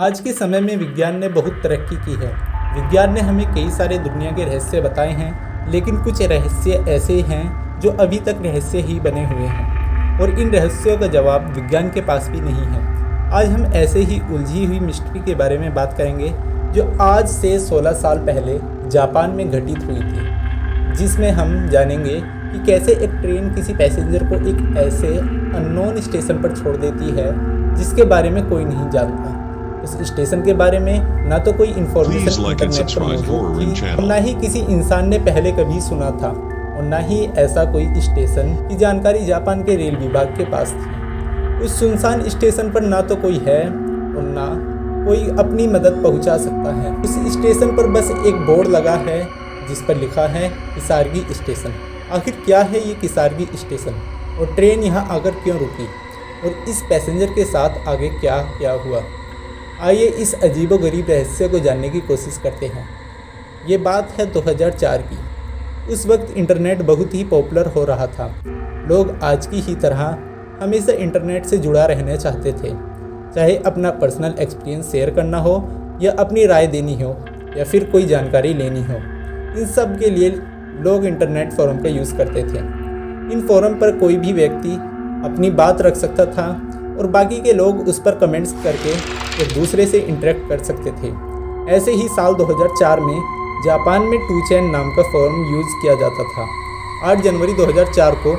आज के समय में विज्ञान ने बहुत तरक्की की है। विज्ञान ने हमें कई सारे दुनिया के रहस्य बताए हैं, लेकिन कुछ रहस्य ऐसे हैं जो अभी तक रहस्य ही बने हुए हैं और इन रहस्यों का जवाब विज्ञान के पास भी नहीं है। आज हम ऐसे ही उलझी हुई मिस्ट्री के बारे में बात करेंगे जो आज से 16 साल पहले जापान में घटित हुई थी, जिसमें हम जानेंगे कि कैसे एक ट्रेन किसी पैसेंजर को एक ऐसे अननोन स्टेशन पर छोड़ देती है जिसके बारे में कोई नहीं जानता। उस स्टेशन के बारे में ना तो कोई इन्फॉर्मेशन इंटरनेट पर मौजूद थी और ना ही किसी इंसान ने पहले कभी सुना था और ना ही ऐसा कोई स्टेशन की जानकारी जापान के रेल विभाग के पास थी। उस सुनसान स्टेशन पर ना तो कोई है और ना कोई अपनी मदद पहुंचा सकता है। उस स्टेशन पर बस एक बोर्ड लगा है जिस पर लिखा है किसारगी स्टेशन। आखिर क्या है ये किसारगी स्टेशन और ट्रेन यहाँ आकर क्यों रुकी और इस पैसेंजर के साथ आगे क्या क्या हुआ? आइए इस अजीबोगरीब रहस्य को जानने की कोशिश करते हैं। ये बात है 2004 की। उस वक्त इंटरनेट बहुत ही पॉपुलर हो रहा था। लोग आज की ही तरह हमेशा इंटरनेट से जुड़ा रहना चाहते थे, चाहे अपना पर्सनल एक्सपीरियंस शेयर करना हो या अपनी राय देनी हो या फिर कोई जानकारी लेनी हो। इन सब के लिए लोग इंटरनेट फोरम का यूज़ करते थे। इन फोरम पर कोई भी व्यक्ति अपनी बात रख सकता था और बाकी के लोग उस पर कमेंट्स करके एक दूसरे से इंटरेक्ट कर सकते थे। ऐसे ही साल 2004 में जापान में 2chan नाम का फोरम यूज़ किया जाता था। 8 जनवरी 2004 को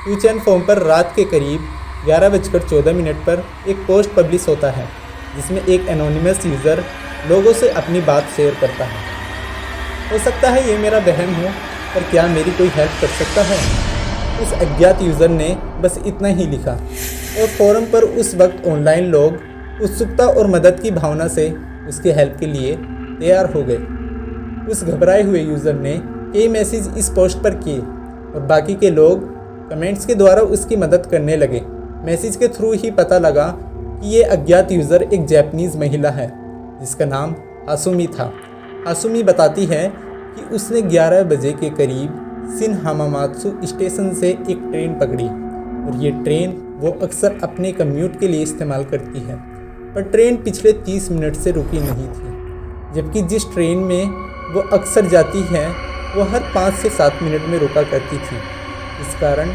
2chan फोरम पर रात के करीब 11:14 पर एक पोस्ट पब्लिश होता है जिसमें एक एनोनिमस यूज़र लोगों से अपनी बात शेयर करता है। हो सकता है ये मेरा वहम हो, पर क्या मेरी कोई हेल्प कर सकता है? उस अज्ञात यूज़र ने बस इतना ही लिखा और फोरम पर उस वक्त ऑनलाइन लोग उत्सुकता और मदद की भावना से उसके हेल्प के लिए तैयार हो गए। उस घबराए हुए यूज़र ने कई मैसेज इस पोस्ट पर किए और बाकी के लोग कमेंट्स के द्वारा उसकी मदद करने लगे। मैसेज के थ्रू ही पता लगा कि ये अज्ञात यूज़र एक जापानीज़ महिला है जिसका नाम हासुमी था। हासुमी बताती है कि उसने 11 बजे के करीब शिन हमामात्सु स्टेशन से एक ट्रेन पकड़ी और ये ट्रेन वो अक्सर अपने कम्यूट के लिए इस्तेमाल करती है, पर ट्रेन पिछले 30 मिनट से रुकी नहीं थी, जबकि जिस ट्रेन में वो अक्सर जाती है वो हर 5 से 7 मिनट में रुका करती थी। इस कारण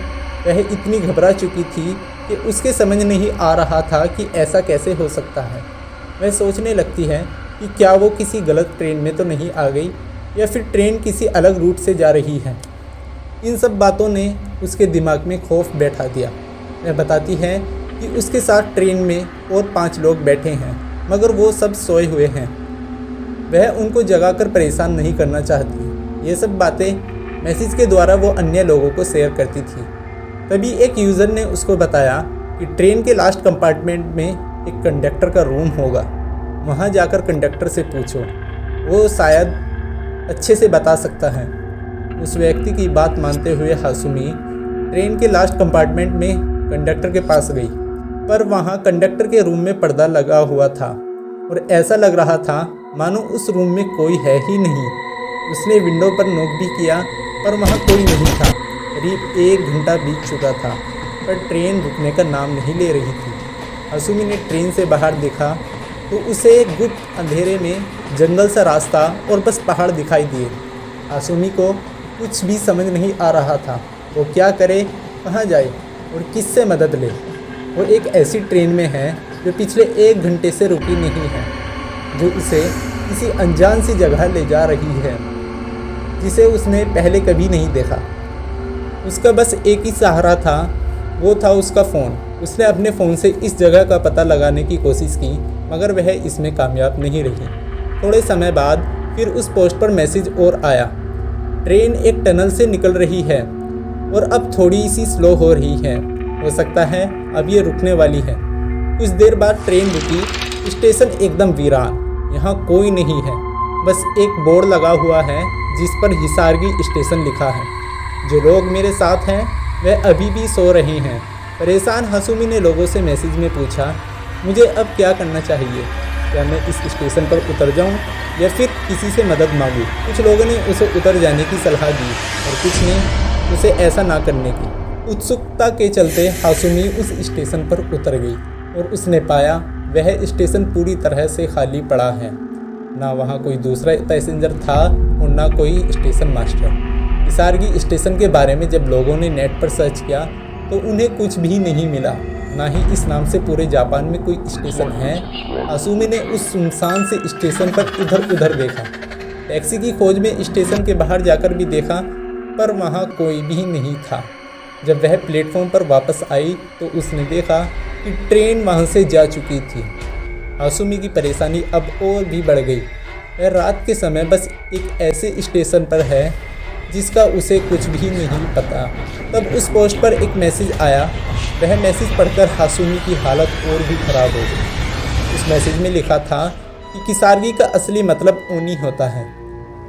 वह इतनी घबरा चुकी थी कि उसके समझ नहीं आ रहा था कि ऐसा कैसे हो सकता है। वह सोचने लगती है कि क्या वो किसी गलत ट्रेन में तो नहीं आ गई या फिर ट्रेन किसी अलग रूट से जा रही है। इन सब बातों ने उसके दिमाग में खौफ बैठा दिया। वह बताती है कि उसके साथ ट्रेन में और 5 लोग बैठे हैं, मगर वो सब सोए हुए हैं। वह उनको जगाकर परेशान नहीं करना चाहती। ये सब बातें मैसेज के द्वारा वो अन्य लोगों को शेयर करती थी। तभी एक यूज़र ने उसको बताया कि ट्रेन के लास्ट कंपार्टमेंट में एक कंडक्टर का रूम होगा, वहाँ जाकर कंडक्टर से पूछो, वो शायद अच्छे से बता सकता है। उस व्यक्ति की बात मानते हुए हासुमी ट्रेन के लास्ट कंपार्टमेंट में कंडक्टर के पास गई, पर वहाँ कंडक्टर के रूम में पर्दा लगा हुआ था और ऐसा लग रहा था मानो उस रूम में कोई है ही नहीं। उसने विंडो पर नॉक भी किया पर वहाँ कोई नहीं था। करीब 1 घंटा बीत चुका था पर ट्रेन रुकने का नाम नहीं ले रही थी। हासुमी ने ट्रेन से बाहर देखा तो उसे गुप्त अंधेरे में जंगल सा रास्ता और बस पहाड़ दिखाई दिए। हासुमी को कुछ भी समझ नहीं आ रहा था, वो क्या करे, कहाँ जाए और किससे मदद ले। वो एक ऐसी ट्रेन में है जो पिछले 1 घंटे से रुकी नहीं है, जो उसे किसी अनजान सी जगह ले जा रही है जिसे उसने पहले कभी नहीं देखा। उसका बस एक ही सहारा था, वो था उसका फ़ोन। उसने अपने फ़ोन से इस जगह का पता लगाने की कोशिश की, मगर वह इसमें कामयाब नहीं रही। थोड़े समय बाद फिर उस पोस्ट पर मैसेज और आया, ट्रेन एक टनल से निकल रही है और अब थोड़ी सी स्लो हो रही है, हो सकता है अब ये रुकने वाली है। कुछ देर बाद ट्रेन रुकी। स्टेशन एकदम वीरान, यहाँ कोई नहीं है, बस एक बोर्ड लगा हुआ है जिस पर हिसारगी स्टेशन लिखा है। जो लोग मेरे साथ हैं वह अभी भी सो रहे हैं। परेशान हासुमी ने लोगों से मैसेज में पूछा, मुझे अब क्या करना चाहिए? क्या मैं इस स्टेशन पर उतर जाऊं या फिर किसी से मदद मांगूं? कुछ लोगों ने उसे उतर जाने की सलाह दी और कुछ ने उसे ऐसा ना करने की। उत्सुकता के चलते हासुमी उस स्टेशन पर उतर गई और उसने पाया वह स्टेशन पूरी तरह से खाली पड़ा है। ना वहाँ कोई दूसरा पैसेंजर था और ना कोई स्टेशन मास्टर। इसारगी स्टेशन के बारे में जब लोगों ने नेट पर सर्च किया तो उन्हें कुछ भी नहीं मिला। ना ही इस नाम से पूरे जापान में कोई स्टेशन है। हासुमी ने उस सुनसान से स्टेशन पर इधर उधर देखा। टैक्सी की खोज में स्टेशन के बाहर जाकर भी देखा, पर वहाँ कोई भी नहीं था। जब वह प्लेटफॉर्म पर वापस आई तो उसने देखा कि ट्रेन वहाँ से जा चुकी थी। हासुमी की परेशानी अब और भी बढ़ गई। वह रात के समय बस एक ऐसे स्टेशन पर है जिसका उसे कुछ भी नहीं पता। तब उस पोस्ट पर एक मैसेज आया। वह मैसेज पढ़कर हासुमी की हालत और भी खराब हो गई। उस मैसेज में लिखा था कि किसारगी का असली मतलब ओनी होता है।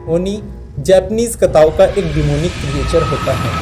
ओनी जापानीज़ कताओं का एक डिमोनिक क्रिएचर होता है